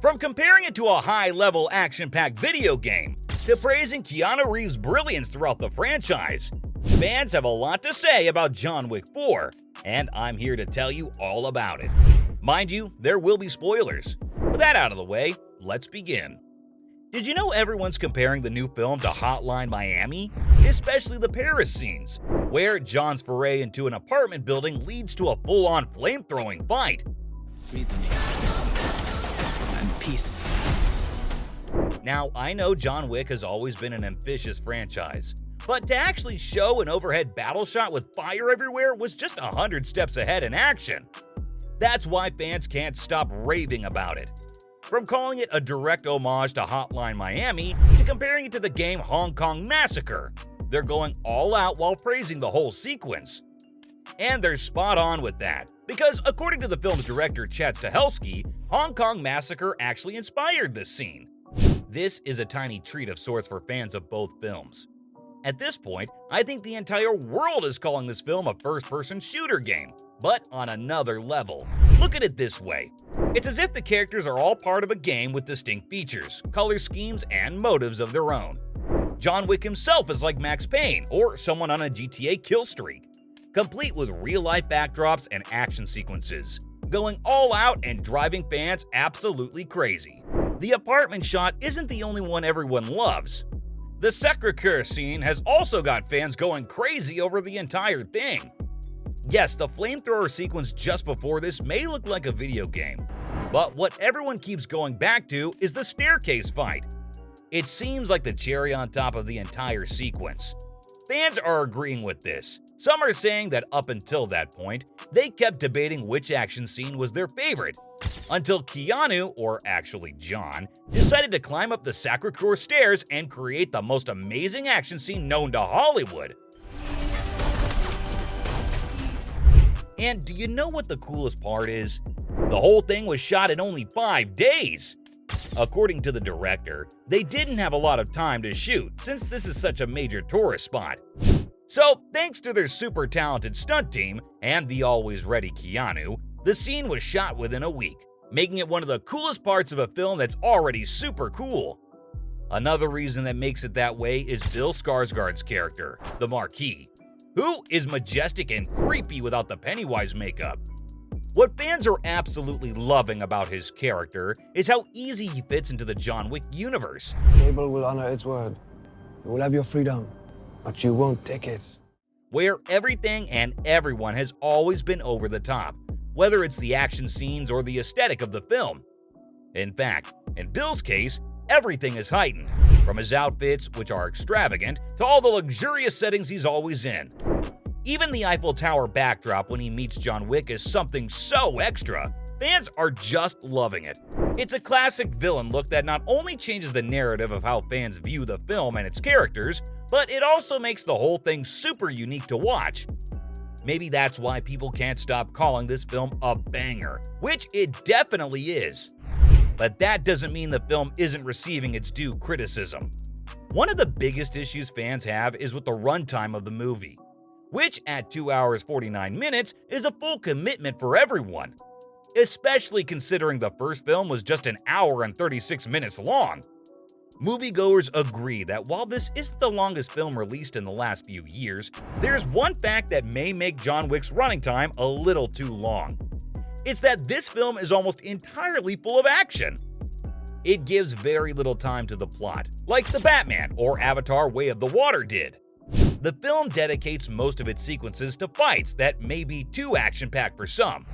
From comparing it to a high-level action-packed video game, to praising Keanu Reeves' brilliance throughout the franchise, fans have a lot to say about John Wick 4, and I'm here to tell you all about it. Mind you, there will be spoilers. With that out of the way, let's begin. Did you know everyone's comparing the new film to Hotline Miami? Especially the Paris scenes, where John's foray into an apartment building leads to a full-on flame-throwing fight. Meet me. And peace. Now, I know John Wick has always been an ambitious franchise, but to actually show an overhead battle shot with fire everywhere was just 100 steps ahead in action. That's why fans can't stop raving about it. From calling it a direct homage to Hotline Miami to comparing it to the game Hong Kong Massacre, they're going all out while praising the whole sequence. And they're spot on with that, because according to the film's director Chad Stahelski, Hong Kong Massacre actually inspired this scene. This is a tiny treat of sorts for fans of both films. At this point, I think the entire world is calling this film a first-person shooter game, but on another level. Look at it this way. It's as if the characters are all part of a game with distinct features, color schemes, and motives of their own. John Wick himself is like Max Payne or someone on a GTA kill streak, complete with real-life backdrops and action sequences, going all out and driving fans absolutely crazy. The apartment shot isn't the only one everyone loves. The Sacre-Cœur scene has also got fans going crazy over the entire thing. Yes, the flamethrower sequence just before this may look like a video game, but what everyone keeps going back to is the staircase fight. It seems like the cherry on top of the entire sequence. Fans are agreeing with this. Some are saying that up until that point, they kept debating which action scene was their favorite, until Keanu, or actually John, decided to climb up the Sacre-Cœur stairs and create the most amazing action scene known to Hollywood. And do you know what the coolest part is? The whole thing was shot in only 5 days. According to the director, they didn't have a lot of time to shoot since this is such a major tourist spot. So, thanks to their super talented stunt team and the always ready Keanu, the scene was shot within a week, making it one of the coolest parts of a film that's already super cool. Another reason that makes it that way is Bill Skarsgård's character, the Marquis, who is majestic and creepy without the Pennywise makeup. What fans are absolutely loving about his character is how easy he fits into the John Wick universe. The table will honor its word. You will have your freedom, but you won't take it. Where everything and everyone has always been over the top, whether it's the action scenes or the aesthetic of the film. In fact, in Bill's case, everything is heightened, from his outfits, which are extravagant, to all the luxurious settings he's always in. Even the Eiffel Tower backdrop when he meets John Wick is something so extra. Fans are just loving it. It's a classic villain look that not only changes the narrative of how fans view the film and its characters, but it also makes the whole thing super unique to watch. Maybe that's why people can't stop calling this film a banger, which it definitely is. But that doesn't mean the film isn't receiving its due criticism. One of the biggest issues fans have is with the runtime of the movie, which at 2 hours 49 minutes is a full commitment for everyone, especially considering the first film was just an hour and 36 minutes long. Moviegoers agree that while this isn't the longest film released in the last few years, there's one fact that may make John Wick's running time a little too long. It's that this film is almost entirely full of action. It gives very little time to the plot, like the Batman or Avatar: Way of the Water did. The film dedicates most of its sequences to fights that may be too action-packed for some.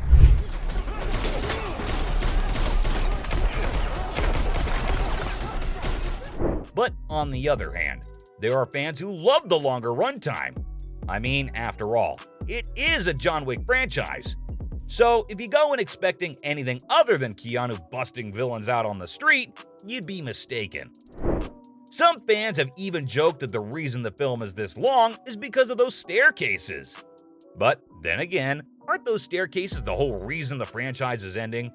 But on the other hand, there are fans who love the longer runtime. I mean, after all, it is a John Wick franchise. So if you go in expecting anything other than Keanu busting villains out on the street, you'd be mistaken. Some fans have even joked that the reason the film is this long is because of those staircases. But then again, aren't those staircases the whole reason the franchise is ending?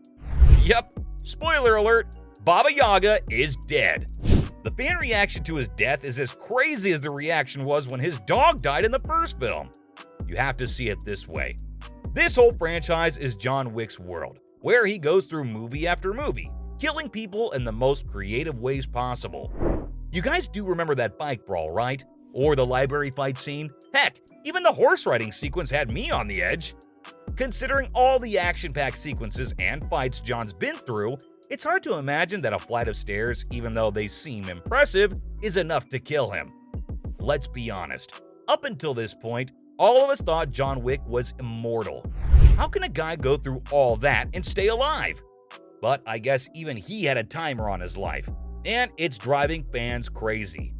Yep, spoiler alert, Baba Yaga is dead. The fan reaction to his death is as crazy as the reaction was when his dog died in the first film. You have to see it this way. This whole franchise is John Wick's world, where he goes through movie after movie, killing people in the most creative ways possible. You guys do remember that bike brawl, right? Or the library fight scene? Heck, even the horse riding sequence had me on the edge. Considering all the action-packed sequences and fights John's been through, it's hard to imagine that a flight of stairs, even though they seem impressive, is enough to kill him. Let's be honest, up until this point, all of us thought John Wick was immortal. How can a guy go through all that and stay alive? But I guess even he had a timer on his life, and it's driving fans crazy.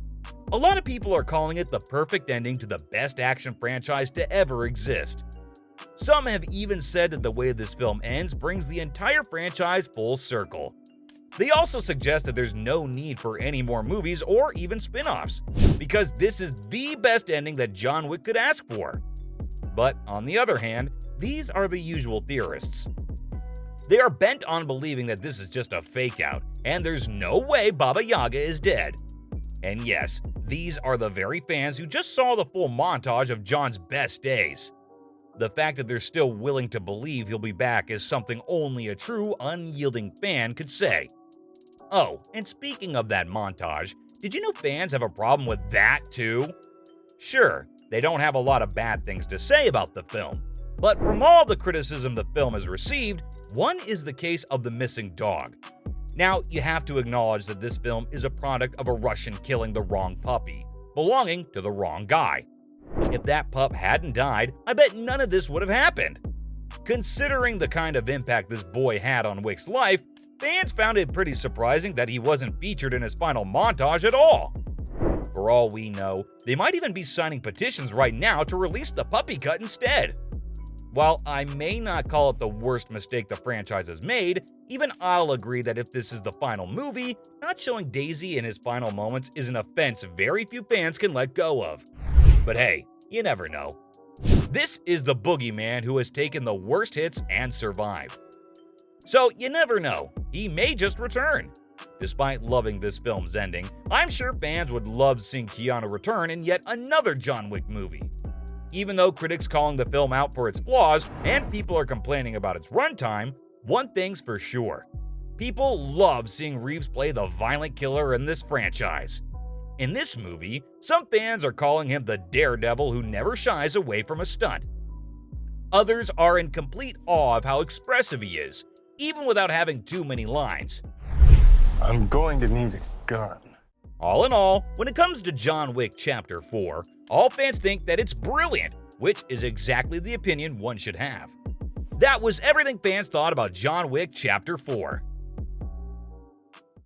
A lot of people are calling it the perfect ending to the best action franchise to ever exist. Some have even said that the way this film ends brings the entire franchise full circle. They also suggest that there's no need for any more movies or even spin-offs, because this is the best ending that John Wick could ask for. But on the other hand, these are the usual theorists. They are bent on believing that this is just a fake-out, and there's no way Baba Yaga is dead. And yes, these are the very fans who just saw the full montage of John's best days. The fact that they're still willing to believe he'll be back is something only a true, unyielding fan could say. Oh, and speaking of that montage, did you know fans have a problem with that too? Sure, they don't have a lot of bad things to say about the film, but from all the criticism the film has received, one is the case of the missing dog. Now, you have to acknowledge that this film is a product of a Russian killing the wrong puppy, belonging to the wrong guy. If that pup hadn't died, I bet none of this would have happened. Considering the kind of impact this boy had on Wick's life, fans found it pretty surprising that he wasn't featured in his final montage at all. For all we know, they might even be signing petitions right now to release the puppy cut instead. While I may not call it the worst mistake the franchise has made, even I'll agree that if this is the final movie, not showing Daisy in his final moments is an offense very few fans can let go of. But hey, you never know. This is the boogeyman who has taken the worst hits and survived. So you never know, he may just return. Despite loving this film's ending, I'm sure fans would love seeing Keanu return in yet another John Wick movie. Even though critics calling the film out for its flaws and people are complaining about its runtime, one thing's for sure. People love seeing Reeves play the violent killer in this franchise. In this movie, some fans are calling him the daredevil who never shies away from a stunt. Others are in complete awe of how expressive he is, even without having too many lines. I'm going to need a gun. All in all, when it comes to John Wick Chapter 4, all fans think that it's brilliant, which is exactly the opinion one should have. That was everything fans thought about John Wick Chapter 4.